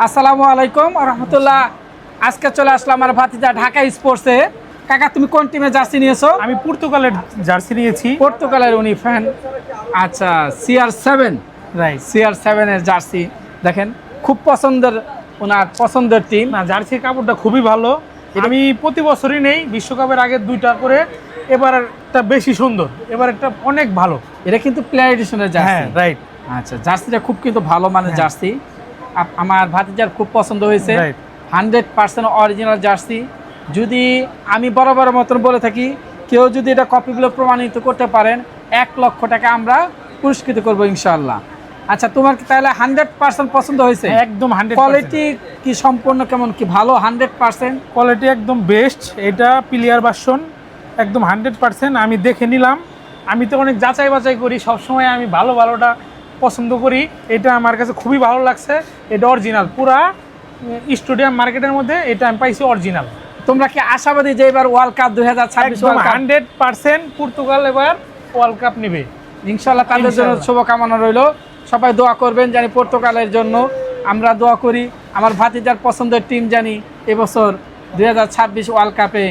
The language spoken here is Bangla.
আসসালামু আলাইকুম রহমতুল্লাহ। আজকে চলে আসলাম আমার ভাতিজা ঢাকা স্পোর্টসে। কাকা, তুমি কোন টিমে জার্সি নিয়েছো? আমি পর্তুগালের জার্সি নিয়েছি। পর্তুগালের উনি ফ্যান। আচ্ছা, CR7, রাইট। CR7 এর জার্সি দেখেন, খুব পছন্দের, ওনার পছন্দের টিম। না, জার্সির কাপড়টা খুবই ভালো। আমি প্রতি বছরই নেই, বিশ্বকাপের আগে 2টা করে। এবার একটা বেশি সুন্দর, এবার একটা অনেক ভালো। এটা কিন্তু প্লেয়ার এডিশনের জার্সি। হ্যাঁ, রাইট। আচ্ছা, জার্সিটা খুব কিন্তু ভালো মানের হ্যাঁ। জার্সি। আমার ভাতিজার খুব পছন্দ হয়েছে। রাইট। 100% original jersey. যদি আমি বরাবর মতন বলে থাকি, কেউ যদি এটা কপিগুলো প্রমাণিত করতে পারেন, 1 লক্ষ টাকা আমরা পুরস্কৃত করবো ইনশাআল্লাহ। আচ্ছা, তোমার কি তাহলে 100% পছন্দ হয়েছে? একদম 100%। কোয়ালিটি কি সম্পূর্ণ কেমন, কি ভালো? 100%। কোয়ালিটি একদম বেস্ট। এটা প্লেয়ার ভার্সন, একদম 100%। আমি দেখে নিলাম। আমি তো অনেক যাচাই বাছাই করি, সবসময় আমি ভালোটা পছন্দ করি। এটা আমার কাছে খুবই ভালো লাগছে। এটা অরিজিনাল, পুরা স্টেডিয়াম মার্কেটের মধ্যে এটা আমি পাইছি অরিজিনাল। তোমরা কি আশাবাদী যে এবার ওয়ার্ল্ড কাপ 2026 একদম ওয়ার্ল্ড কাপ 100% পর্তুগাল এবার ওয়ার্ল্ড কাপ নেবে ইনশাআল্লাহ? তাদের জন্য ইনশাআল্লাহ। শুভকামনা রইল। সবাই দোয়া করবেন জানি পর্তুগালের জন্য। আমরা দোয়া করি আমার ভাতিজার পছন্দের টিম জানি এবছর 2026 ওয়ার্ল্ড কাপে